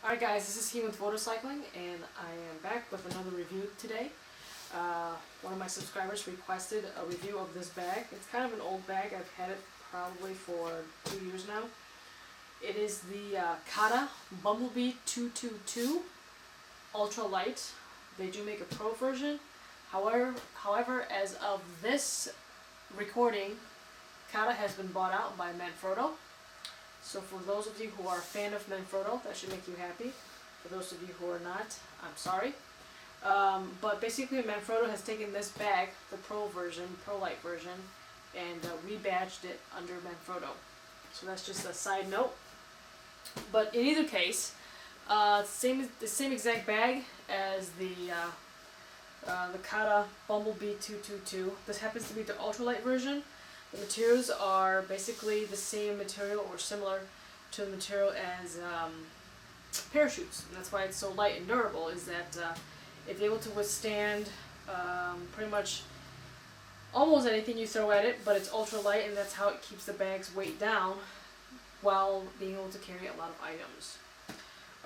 Alright guys, this is He with Motorcycling, and I am back with another review today. One of my subscribers requested a review of this bag. It's kind of an old bag. I've had it probably for 2 years now. It is the Kata Bumblebee 222 Ultra Light. They do make a pro version. However, as of this recording, Kata has been bought out by Manfrotto. So for those of you who are a fan of Manfrotto, that should make you happy. For those of you who are not, I'm sorry. But basically Manfrotto has taken this bag, the Pro version, Pro Light version, and rebadged it under Manfrotto. So that's just a side note. But in either case, the same exact bag as the Kata Bumblebee 222. This happens to be the ultralight version. The materials are basically the same material or similar to the material as parachutes. And that's why it's so light and durable, is that it's able to withstand pretty much almost anything you throw at it, but it's ultra light, and that's how it keeps the bag's weight down while being able to carry a lot of items.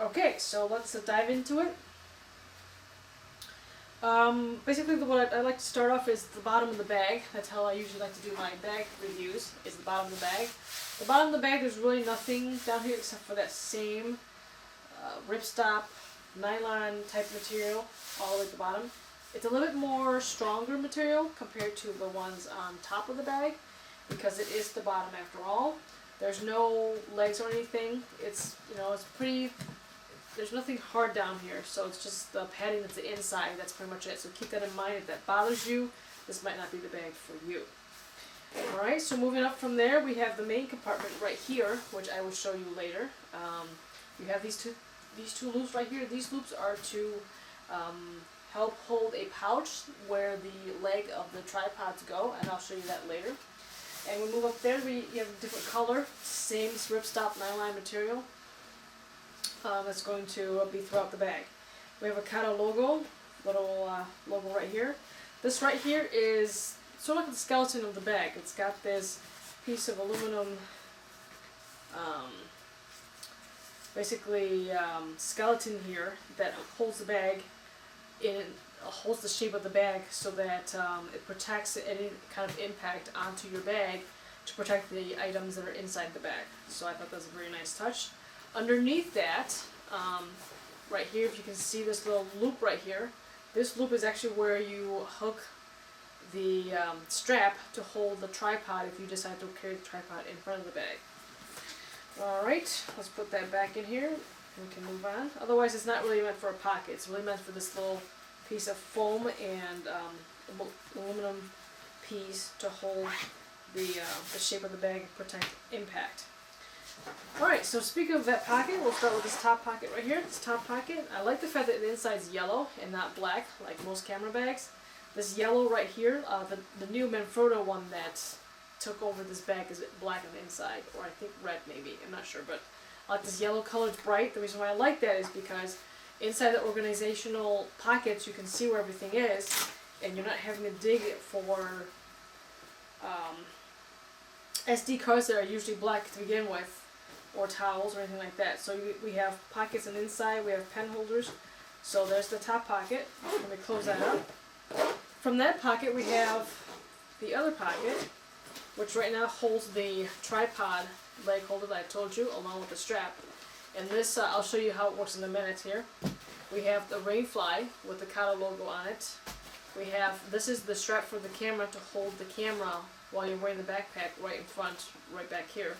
Okay, so let's dive into it. Basically what I like to start off is the bottom of the bag. That's how I usually like to do my bag reviews, is the bottom of the bag. The bottom of the bag, there's really nothing down here except for that same ripstop nylon type material all the way at the bottom. It's a little bit more stronger material compared to the ones on top of the bag, because it is the bottom after all. There's no legs or anything. It's, it's pretty. There's nothing hard down here, so it's just the padding that's the inside. That's pretty much it. So keep that in mind. If that bothers you, this might not be the bag for you. Alright, so moving up from there, we have the main compartment right here, which I will show you later. You have these two loops right here. These loops are to help hold a pouch where the leg of the tripods go, and I'll show you that later. And we move up there, you have a different color, same ripstop nylon material. That's going to be throughout the bag. We have a Kata logo, little logo right here. This right here is sort of like the skeleton of the bag. It's got this piece of aluminum, skeleton here that holds the bag holds the shape of the bag, so that it protects any kind of impact onto your bag to protect the items that are inside the bag. So I thought that was a very nice touch. Underneath that, right here, if you can see this little loop right here, this loop is actually where you hook the strap to hold the tripod if you decide to carry the tripod in front of the bag. Alright, let's put that back in here and we can move on. Otherwise, it's not really meant for a pocket. It's really meant for this little piece of foam and aluminum piece to hold the shape of the bag and protect impact. Alright, so speaking of that pocket, we'll start with this top pocket right here. This top pocket, I like the fact that the inside is yellow and not black like most camera bags. This yellow right here, the new Manfrotto one that took over this bag is black on the inside, or I think red maybe, I'm not sure, but I like this yellow color, it's bright. The reason why I like that is because inside the organizational pockets you can see where everything is, and you're not having to dig for SD cards that are usually black to begin with, or towels or anything like that. So we have pockets on the inside, we have pen holders. So there's the top pocket. Let me close that up. From that pocket we have the other pocket, which right now holds the tripod leg holder that I told you, along with the strap. And this, I'll show you how it works in a minute here. We have the Rainfly with the Kata logo on it. This is the strap for the camera to hold the camera while you're wearing the backpack right in front, right back here.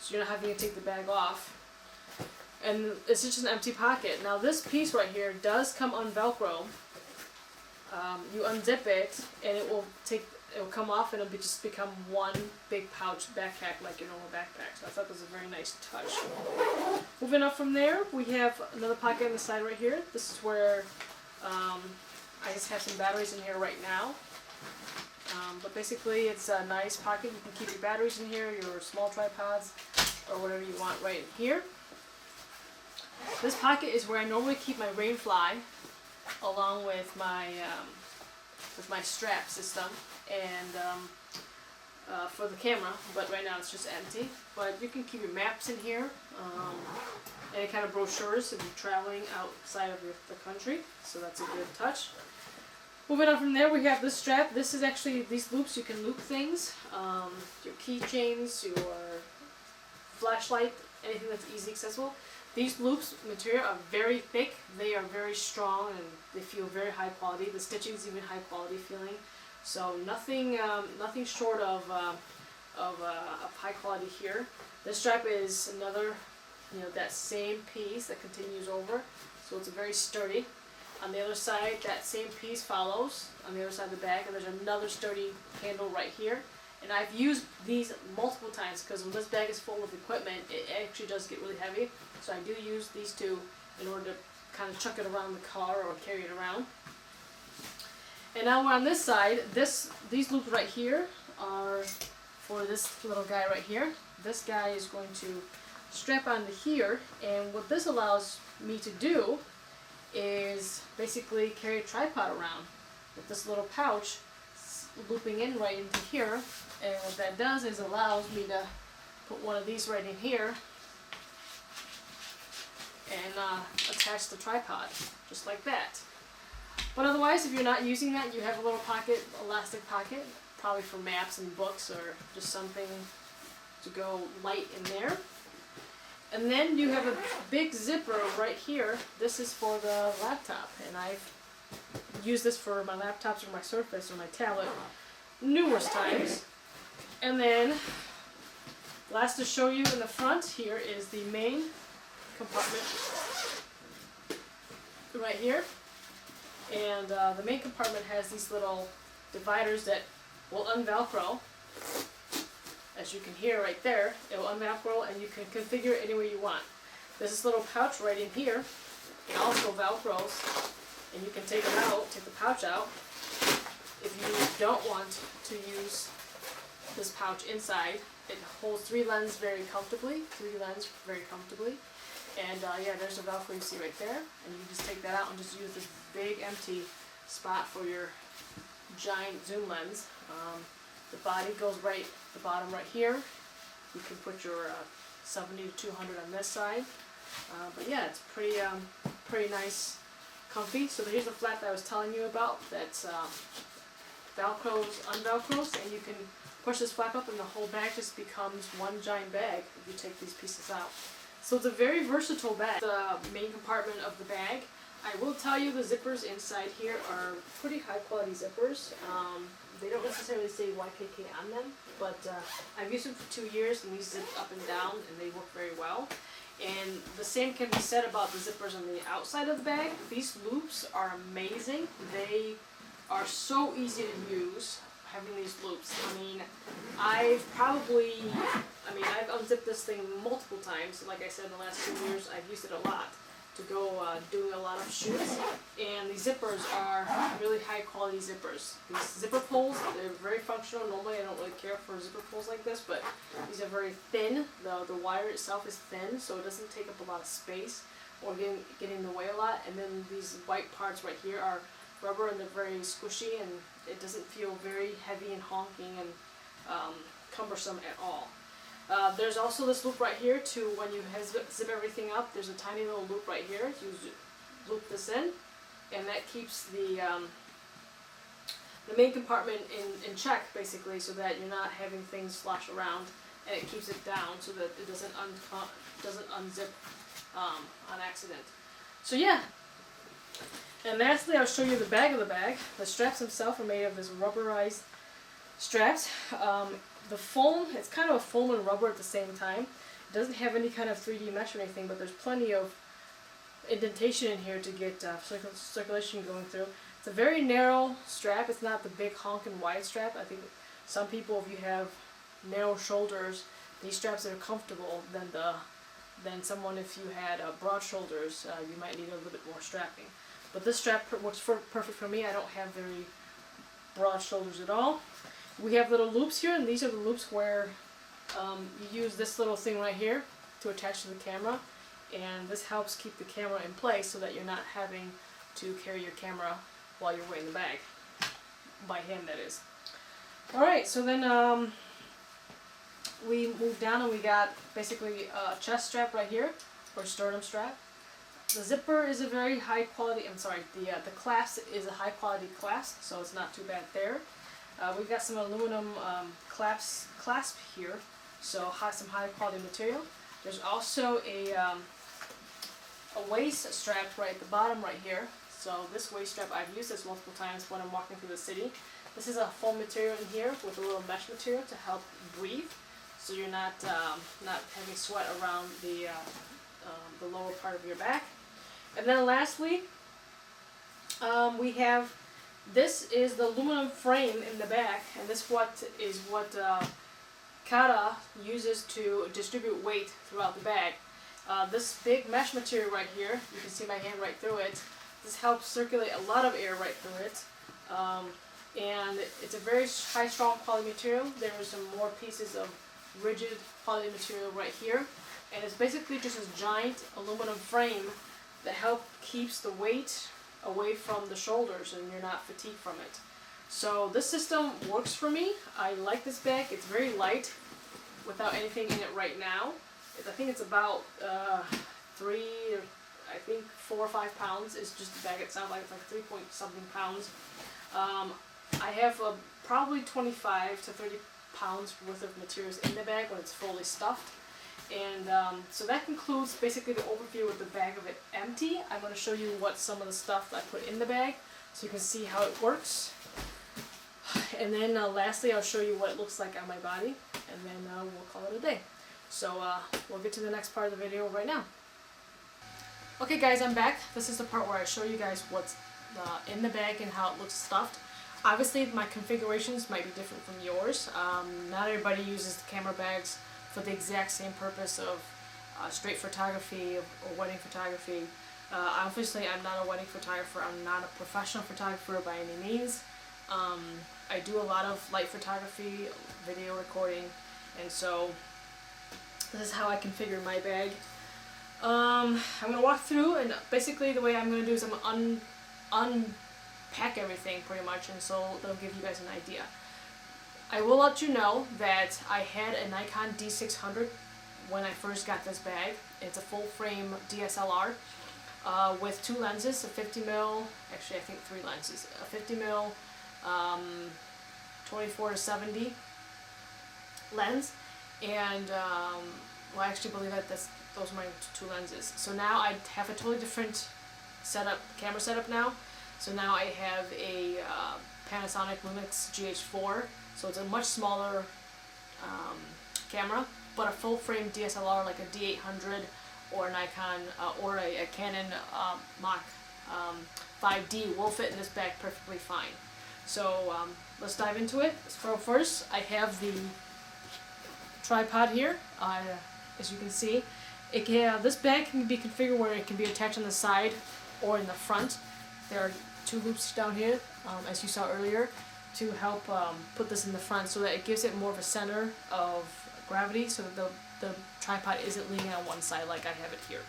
So you're not having to take the bag off. And it's just an empty pocket. Now this piece right here does come on Velcro. You unzip it and it will come off, and it'll just become one big pouch backpack like your normal backpack. So I thought that was a very nice touch. Moving up from there, we have another pocket on the side right here. This is where I just have some batteries in here right now. But basically it's a nice pocket. You can keep your batteries in here, your small tripods, or whatever you want right here. This pocket is where I normally keep my Rainfly, along with my strap system, and for the camera, but right now it's just empty. But you can keep your maps in here, any kind of brochures if you're traveling outside of the country, so that's a good touch. Moving on from there, we have this strap. This is actually, these loops, you can loop things, your keychains, your flashlight, anything that's easy accessible. These loops material are very thick, they are very strong, and they feel very high quality. The stitching is even high quality feeling, so nothing short of high quality here. This strap is another, that same piece that continues over, so it's very sturdy. On the other side, that same piece follows on the other side of the bag, and there's another sturdy handle right here. And I've used these multiple times because when this bag is full of equipment, it actually does get really heavy. So I do use these two in order to kind of chuck it around the car or carry it around. And now we're on this side. These loops right here are for this little guy right here. This guy is going to strap onto here, and what this allows me to do is basically carry a tripod around with this little pouch looping in right into here. And what that does is allows me to put one of these right in here and attach the tripod, just like that. But otherwise, if you're not using that, you have a little pocket, elastic pocket, probably for maps and books or just something to go light in there. And then you have a big zipper right here. This is for the laptop, and I've used this for my laptops or my Surface or my tablet numerous times. And then, last to show you in the front here is the main compartment right here. And the main compartment has these little dividers that will unvelcro. As you can hear right there, it will unvelcro and you can configure it any way you want. There's this little pouch right in here. It also velcros, and you can take it out, take the pouch out, if you don't want to use this pouch inside. It holds three lenses very comfortably, and yeah, there's a Velcro you see right there, and you just take that out and just use this big empty spot for your giant zoom lens. The body goes right at the bottom right here. You can put your 70 to 200 on this side, but yeah, it's pretty nice, comfy. So here's the flap that I was telling you about. That's Velcros, unvelcros, and you can push this flap up and the whole bag just becomes one giant bag if you take these pieces out. So it's a very versatile bag. The main compartment of the bag. I will tell you the zippers inside here are pretty high quality zippers. They don't necessarily say YKK on them, but I've used them for 2 years and these zip up and down and they work very well. And the same can be said about the zippers on the outside of the bag. These loops are amazing. They are so easy to use, having these loops. I mean, I've unzipped this thing multiple times. Like I said, in the last 2 years, I've used it a lot to go doing a lot of shoots. And these zippers are really high quality zippers. These zipper pulls, they're very functional. Normally I don't really care for zipper pulls like this, but these are very thin. The wire itself is thin, so it doesn't take up a lot of space or get in the way a lot. And then these white parts right here are rubber and they're very squishy, and it doesn't feel very heavy and honking and cumbersome at all. There's also this loop right here to when you zip everything up. There's a tiny little loop right here. You loop this in, and that keeps the main compartment in check, basically, so that you're not having things slosh around, and it keeps it down so that it doesn't unzip on accident. So yeah. And lastly, I'll show you the bag of the bag. The straps themselves are made of this rubberized straps. The foam, it's kind of a foam and rubber at the same time. It doesn't have any kind of 3D mesh or anything, but there's plenty of indentation in here to get circulation going through. It's a very narrow strap. It's not the big honking wide strap. I think some people, if you have narrow shoulders, these straps are comfortable than someone if you had broad shoulders. You might need a little bit more strapping. But this strap works perfect for me. I don't have very broad shoulders at all. We have little loops here, and these are the loops where you use this little thing right here to attach to the camera, and this helps keep the camera in place so that you're not having to carry your camera while you're wearing the bag, by hand that is. Alright, so then we moved down and we got basically a chest strap right here, or sternum strap. The zipper is a very high quality, the clasp is a high quality clasp, so it's not too bad there. We've got some aluminum clasp here, so some high quality material. There's also a waist strap right at the bottom right here. So this waist strap, I've used this multiple times when I'm walking through the city. This is a foam material in here with a little mesh material to help breathe, so you're not having sweat around the lower part of your back. And then lastly, this is the aluminum frame in the back, and this is what Kata uses to distribute weight throughout the bag. This big mesh material right here, you can see my hand right through it. This helps circulate a lot of air right through it. And it's a very high, strong quality material. There are some more pieces of rigid quality material right here. And it's basically just a giant aluminum frame that keeps the weight away from the shoulders and you're not fatigued from it. So this system works for me. I like this bag. It's very light without anything in it right now. I think it's about 4 or 5 pounds is just the bag itself. It's like 3 point something pounds. I have probably 25 to 30 pounds worth of materials in the bag when it's fully stuffed. And so that concludes basically the overview of the bag of it empty. I'm going to show you some of the stuff I put in the bag so you can see how it works. And then lastly, I'll show you what it looks like on my body, and then we'll call it a day. So we'll get to the next part of the video right now. Okay guys, I'm back. This is the part where I show you guys what's in the bag and how it looks stuffed. Obviously my configurations might be different from yours. Not everybody uses the camera bags for the exact same purpose of straight photography or wedding photography. Obviously I'm not a wedding photographer, I'm not a professional photographer by any means. I do a lot of light photography, video recording, and so this is how I configure my bag. I'm going to walk through, and basically the way I'm going to do is I'm going to unpack everything pretty much, and so that'll give you guys an idea. I will let you know that I had a Nikon D600 when I first got this bag. It's a full frame DSLR with 2 lenses, a 50mm, actually I think 3 lenses, a 50mm 24-70 lens, and well, I actually believe that those are my 2 lenses. So now I have a totally different camera setup now. So now I have a Panasonic Lumix GH4, so it's a much smaller camera, but a full frame DSLR like a D800 or a Nikon or a Canon Mach 5D will fit in this bag perfectly fine. So let's dive into it. So first I have the tripod here. As you can see, this bag can be configured where it can be attached on the side or in the front. There are 2 loops down here, as you saw earlier, to help put this in the front so that it gives it more of a center of gravity so that the tripod isn't leaning on one side like I have it here.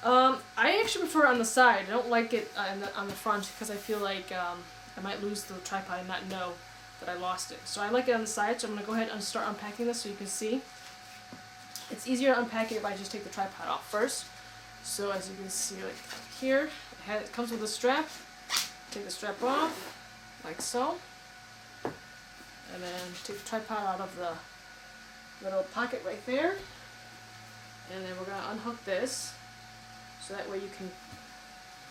I actually prefer it on the side. I don't like it on the front because I feel like I might lose the tripod and not know that I lost it. So I like it on the side, so I'm going to go ahead and start unpacking this so you can see. It's easier to unpack it if I just take the tripod off first. So as you can see, like here, it comes with a strap. Take the strap off, like so. And then take the tripod out of the little pocket right there. And then we're going to unhook this, so that way you can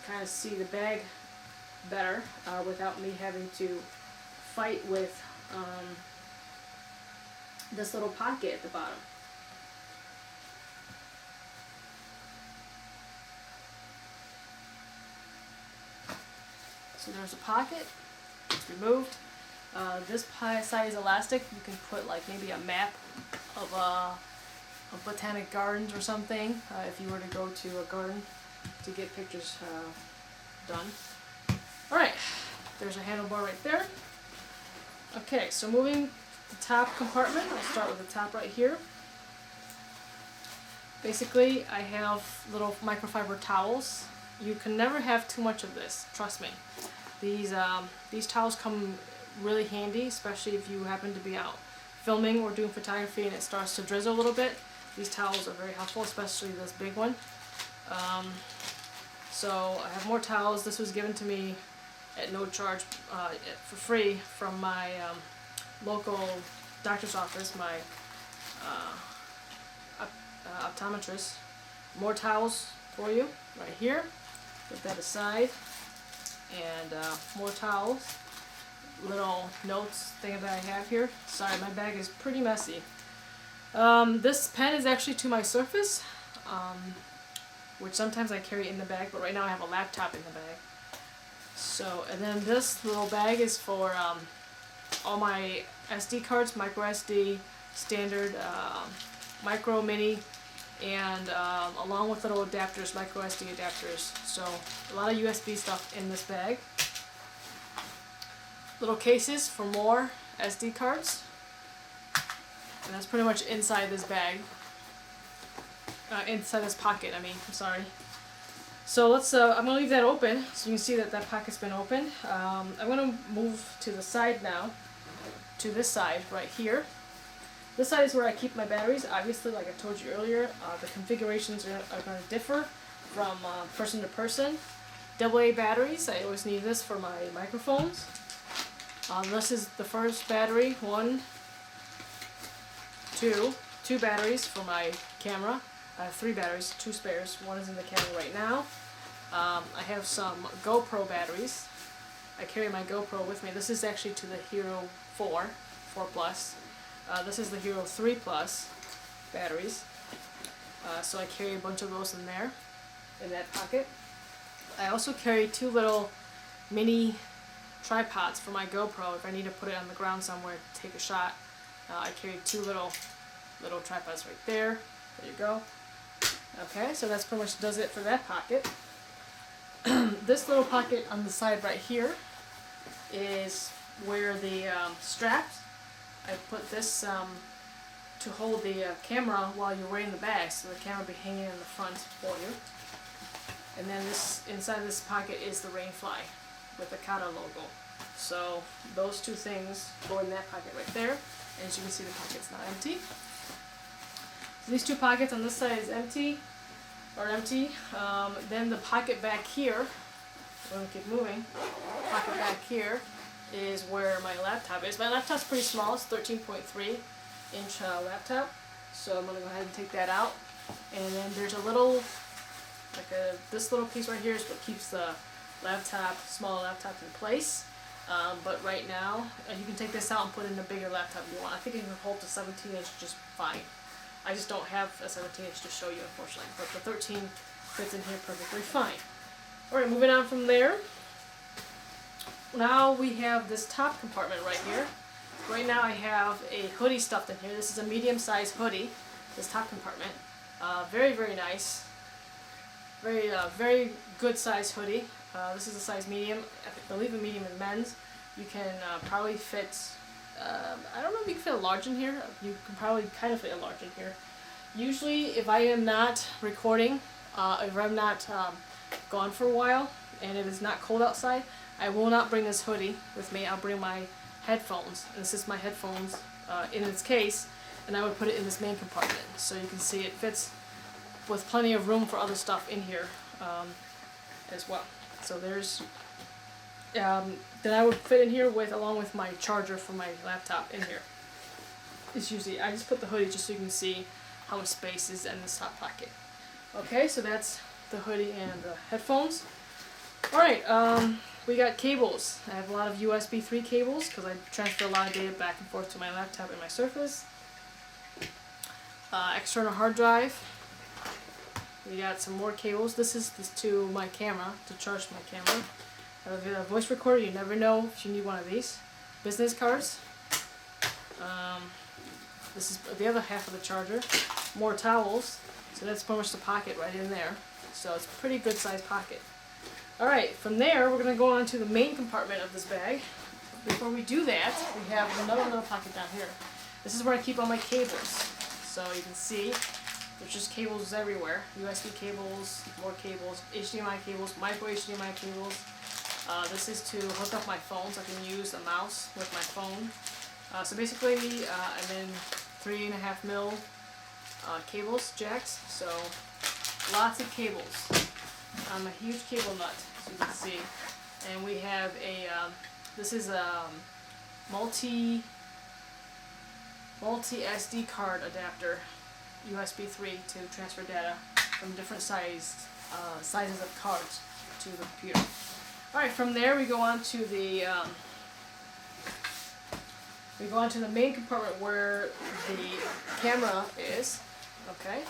kind of see the bag better without me having to fight with this little pocket at the bottom. So there's a pocket, it's removed. This size elastic, you can put like maybe a map of botanic gardens or something if you were to go to a garden to get pictures done. Alright, there's a handlebar right there. Okay, so moving to the top compartment, I'll start with the top right here. Basically, I have little microfiber towels. You can never have too much of this, trust me. These towels come really handy, especially if you happen to be out filming or doing photography and it starts to drizzle a little bit, these towels are very helpful, especially this big one. So I have more towels. This was given to me at no charge, for free, from my local doctor's office, my optometrist. More towels for you right here. Put that aside. And more towels. Little notes thing that I have here. Sorry, my bag is pretty messy. This pen is actually to my Surface, which sometimes I carry in the bag, but right now I have a laptop in the bag. So, and then this little bag is for all my SD cards, micro SD, standard, micro, mini, and along with little adapters, micro SD adapters. So a lot of USB stuff in this bag. Little cases for more SD cards. And that's pretty much inside this bag. Inside this pocket, I'm sorry. So let's, I'm going to leave that open so you can see that that pocket's been opened. I'm going to move to the side now, to this side right here. This side is where I keep my batteries. Obviously, like I told you earlier, the configurations are going to differ from person to person. AA batteries, I always need this for my microphones. This is the first battery, two batteries for my camera. I have 3 batteries, 2 spares. One is in the camera right now. I have some GoPro batteries. I carry my GoPro with me. This is actually to the Hero 4 Plus. This is the Hero 3 Plus batteries. So I carry a bunch of those in there, in that pocket. I also carry 2 little mini tripods for my GoPro if I need to put it on the ground somewhere to take a shot. I carry 2 little tripods right there. There you go. Okay, so that's pretty much does it for that pocket. This little pocket on the side right here is where the straps, I put this to hold the camera while you're wearing the bag, so the camera will be hanging in the front for you. And then this inside this pocket is the rain fly with the Kata logo. So those 2 things go in that pocket right there. And as you can see, the pocket's not empty. So these 2 pockets on this side is empty. Then the pocket back here, I'm going to keep moving, pocket back here is where my laptop is. My laptop's pretty small, it's 13.3-inch laptop, so I'm going to go ahead and take that out. And then there's a little, this little piece right here is what keeps the small laptop in place. But right now, you can take this out and put in a bigger laptop you want. I think it can hold to 17-inch just fine. I just don't have a 17-inch to show you, unfortunately, but the 13 fits in here perfectly fine. Alright, moving on from there. Now we have this top compartment right here. Right now I have a hoodie stuffed in here. This is a medium-sized hoodie, this top compartment. Very, very nice. Very good size hoodie. This is a size medium. I believe a medium in men's. You can probably fit, I don't know if you can fit a large in here. You can probably kind of fit a large in here. Usually if I am not recording, if I'm not gone for a while and it is not cold outside, I will not bring this hoodie with me. I'll bring my headphones. And this is my headphones in its case, and I would put it in this main compartment. So you can see it fits with plenty of room for other stuff in here as well. So there's, then I would fit in here along with my charger for my laptop in here. It's usually, I just put the hoodie just so you can see how much space is in this top pocket. Okay, so that's the hoodie and the headphones. Alright, we got cables. I have a lot of USB 3 cables because I transfer a lot of data back and forth to my laptop and my Surface. External hard drive. We got some more cables. This is to my camera, to charge my camera. I have a voice recorder. You never know if you need one of these. Business cards. This is the other half of the charger. More towels. So that's pretty much the pocket right in there. So it's a pretty good sized pocket. Alright, from there we're going to go on to the main compartment of this bag. Before we do that, we have another little pocket down here. This is where I keep all my cables. So you can see there's just cables everywhere. USB cables, more cables, HDMI cables, micro HDMI cables. This is to hook up my phone so I can use a mouse with my phone. So basically, I'm in 3.5 mil cables, jacks, so lots of cables. I'm a huge cable nut, as you can see. And we have a, this is a multi SD card adapter, USB 3 to transfer data from different sizes of cards to the computer. Alright, from there we go on to the main compartment where the camera is. Okay,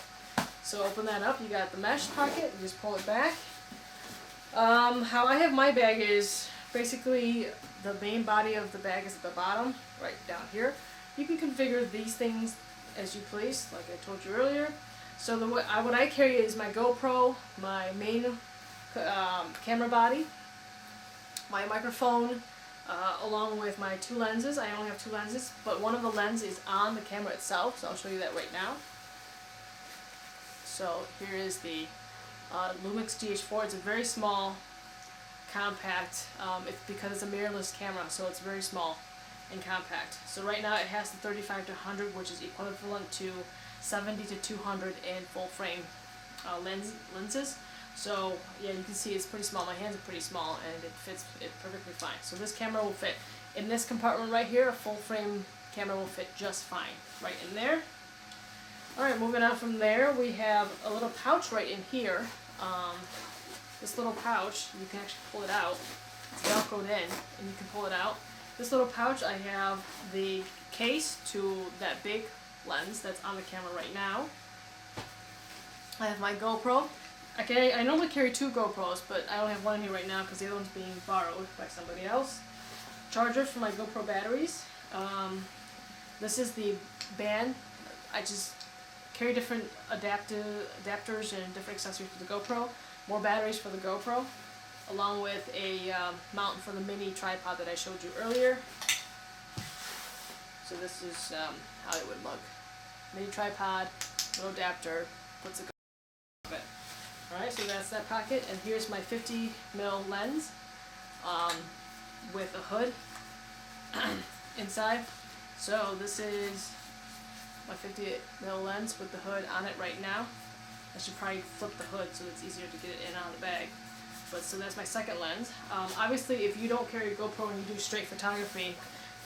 so open that up. You got the mesh pocket. You just pull it back. How I have my bag is basically the main body of the bag is at the bottom, right down here. You can configure these things as you please, like I told you earlier. So what I carry is my GoPro, my main camera body, my microphone, along with my 2 lenses. I only have 2 lenses, but one of the lenses is on the camera itself, so I'll show you that right now. So here is the Lumix GH4. It's a very small, compact, it's because it's a mirrorless camera, so it's very small and compact. So right now it has the 35 to 100, which is equivalent to 70 to 200 in full frame lenses. So yeah, you can see it's pretty small. My hands are pretty small and it fits it perfectly fine. So this camera will fit in this compartment right here. A full frame camera will fit just fine right in there. Alright, moving on from there, we have a little pouch right in here. This little pouch, you can actually pull it out. It's velcroed in and you can pull it out. This little pouch, I have the case to that big lens that's on the camera right now. I have my GoPro. Okay, I normally carry 2 GoPros, but I only have one in here right now because the other one's being borrowed by somebody else. Charger for my GoPro batteries. This is the band. I just carry different adapters and different accessories for the GoPro. More batteries for the GoPro, along with a mount for the mini tripod that I showed you earlier. So this is how it would look. Mini tripod, little adapter, puts a GoPro in it. Alright, so that's that pocket, and here's my 50 mil lens with a hood inside. So this is my 50 mil lens with the hood on it right now. I should probably flip the hood so it's easier to get it in on the bag. But so that's my second lens. Obviously, if you don't carry a GoPro and you do straight photography,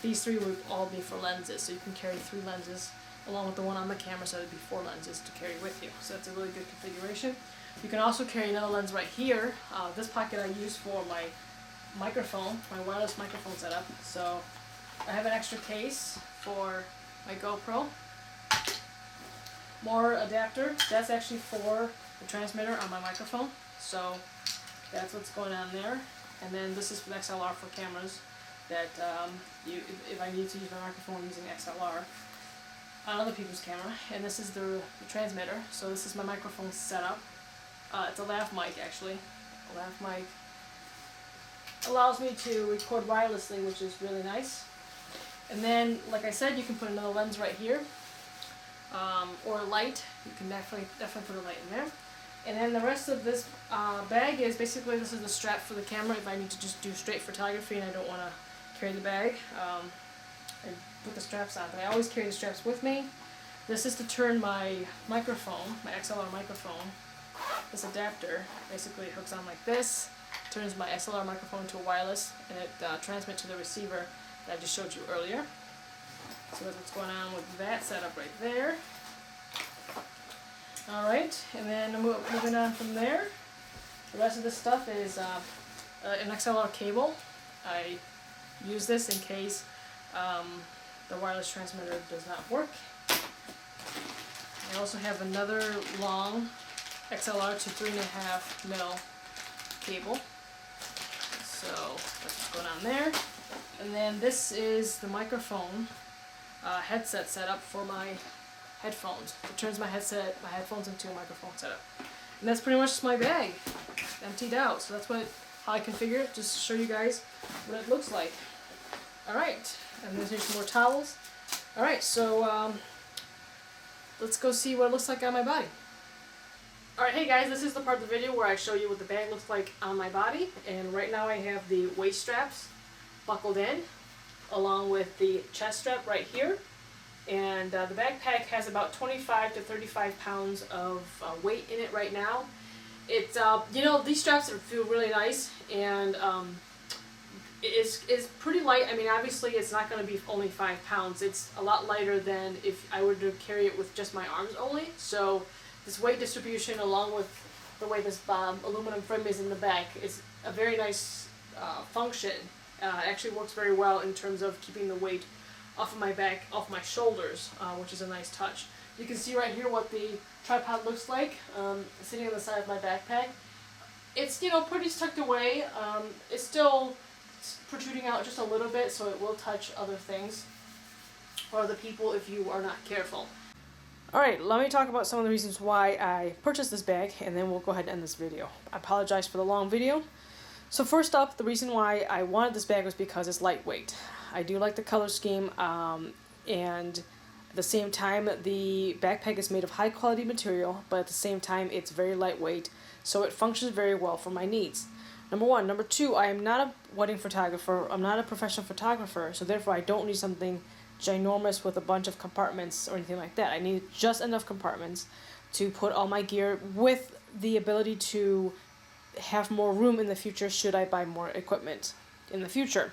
these 3 would all be for lenses. So you can carry 3 lenses along with the one on the camera, so it would be 4 lenses to carry with you. So that's a really good configuration. You can also carry another lens right here. This pocket I use for my microphone, my wireless microphone setup. So I have an extra case for my GoPro. More adapter. That's actually for the transmitter on my microphone. So that's what's going on there. And then this is for XLR for cameras that if I need to use my microphone using XLR on other people's camera. And this is the transmitter. So this is my microphone setup. It's a lav mic actually. A lav mic allows me to record wirelessly, which is really nice. And then, like I said, you can put another lens right here, or a light. You can definitely put a light in there. And then the rest of this bag is basically, this is the strap for the camera if I need to just do straight photography and I don't want to carry the bag. I put the straps on, but I always carry the straps with me. This is to turn my microphone, my XLR microphone. This adapter basically hooks on like this, turns my XLR microphone to a wireless, and it transmits to the receiver that I just showed you earlier. So that's what's going on with that setup right there. Alright, and then moving on from there, the rest of this stuff is an XLR cable. I use this in case the wireless transmitter does not work. I also have another long XLR to 3.5 mil cable. So that's what's going on there. And then this is the microphone headset setup for my headphones. It turns my headphones into a microphone setup. And that's pretty much my bag, emptied out. So that's how I configure it, just to show you guys what it looks like. Alright, and then here's some more towels. Alright, so let's go see what it looks like on my body. Alright, hey guys, this is the part of the video where I show you what the bag looks like on my body. And right now I have the waist straps buckled in. along with the chest strap right here. And the backpack has about 25 to 35 pounds of weight in it right now. It's, you know, these straps feel really nice, and it's pretty light. I mean, obviously it's not going to be only 5 pounds. It's a lot lighter than if I were to carry it with just my arms only. So this weight distribution, along with the way this aluminum frame is in the back, is a very nice function. It actually works very well in terms of keeping the weight off of my back, off my shoulders, which is a nice touch. You can see right here what the tripod looks like, sitting on the side of my backpack. It's, you know, pretty tucked away. It's still protruding out just a little bit, so it will touch other things or other people if you are not careful. Alright, let me talk about some of the reasons why I purchased this bag, and then we'll go ahead and end this video. I apologize for the long video. So first up, the reason why I wanted this bag was because it's lightweight. I do like the color scheme, and at the same time the backpack is made of high quality material, but at the same time it's very lightweight, so it functions very well for my needs. Number one. Number two, I am not a wedding photographer. I'm not a professional photographer, so therefore I don't need something ginormous with a bunch of compartments or anything like that. I need just enough compartments to put all my gear, with the ability to have more room in the future should I buy more equipment in the future.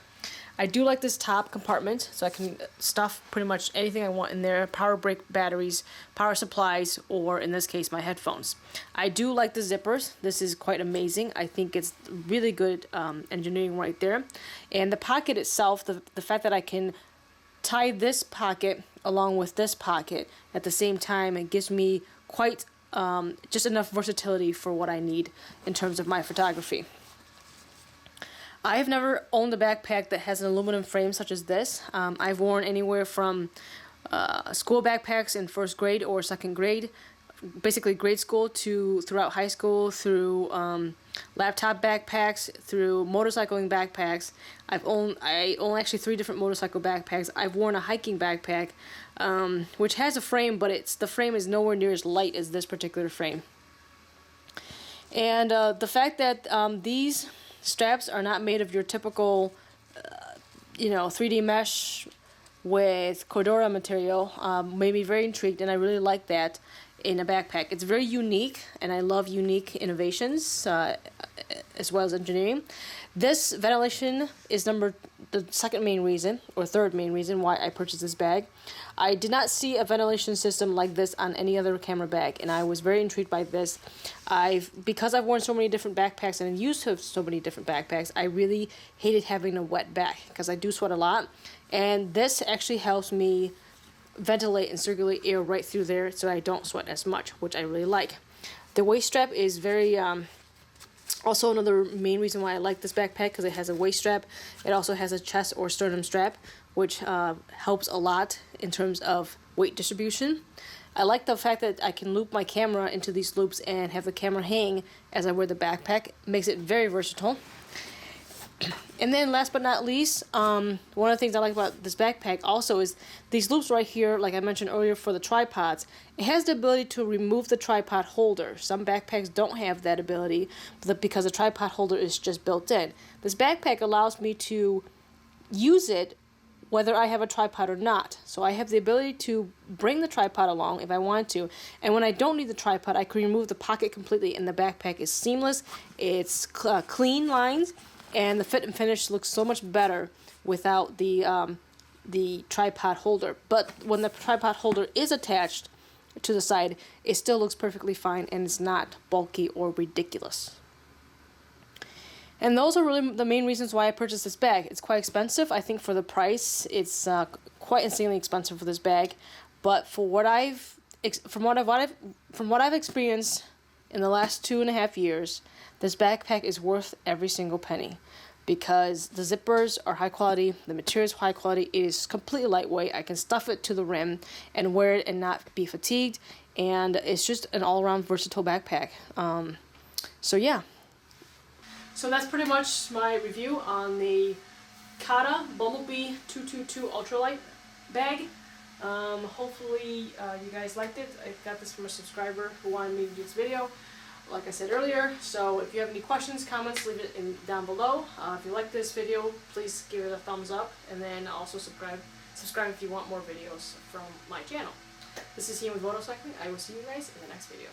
I do like this top compartment, so I can stuff pretty much anything I want in there: power brick, batteries, power supplies, or in this case my headphones. I do like the zippers. This is quite amazing. I think it's really good engineering right there. And the pocket itself, the fact that I can tie this pocket along with this pocket at the same time, it gives me quite just enough versatility for what I need in terms of my photography. I have never owned a backpack that has an aluminum frame such as this. I've worn anywhere from school backpacks in first grade or second grade, basically grade school, to throughout high school, through laptop backpacks, through motorcycling backpacks. I own actually 3 different motorcycle backpacks. I've worn a hiking backpack, which has a frame, but the frame is nowhere near as light as this particular frame. And the fact that these straps are not made of your typical, 3D mesh with Cordura material made me very intrigued, and I really like that in a backpack. It's very unique, and I love unique innovations as well as engineering. This ventilation is the second main reason, or third main reason, why I purchased this bag. I did not see a ventilation system like this on any other camera bag, and I was very intrigued by this. Because I've worn so many different backpacks and used to have so many different backpacks, I really hated having a wet back because I do sweat a lot, and this actually helps me ventilate and circulate air right through there so I don't sweat as much, which I really like. The waist strap is very also another main reason why I like this backpack, because it has a waist strap. It also has a chest or sternum strap, which helps a lot in terms of weight distribution. I like the fact that I can loop my camera into these loops and have the camera hang as I wear the backpack. It makes it very versatile. And then last but not least, one of the things I like about this backpack also is these loops right here, like I mentioned earlier, for the tripods. It has the ability to remove the tripod holder. Some backpacks don't have that ability because the tripod holder is just built in. This backpack allows me to use it whether I have a tripod or not. So I have the ability to bring the tripod along if I want to, and when I don't need the tripod, I can remove the pocket completely, and the backpack is seamless. It's clean lines, and the fit and finish looks so much better without the tripod holder. But when the tripod holder is attached to the side, it still looks perfectly fine, and it's not bulky or ridiculous. And those are really the main reasons why I purchased this bag. It's quite expensive. I think for the price, it's quite insanely expensive for this bag. But for from what I've experienced in the last 2.5 years, this backpack is worth every single penny, because the zippers are high quality, the material is high quality, it is completely lightweight. I can stuff it to the rim and wear it and not be fatigued, and it's just an all-around versatile backpack. So yeah. So that's pretty much my review on the Kata Bumblebee 222 Ultralight bag. Hopefully you guys liked it. I got this from a subscriber who wanted me to do this video. like I said earlier. So if you have any questions, comments, leave it down below. If you like this video, please give it a thumbs up, and then also subscribe if you want more videos from my channel. This is Ian with Motorcycling. I will see you guys in the next video.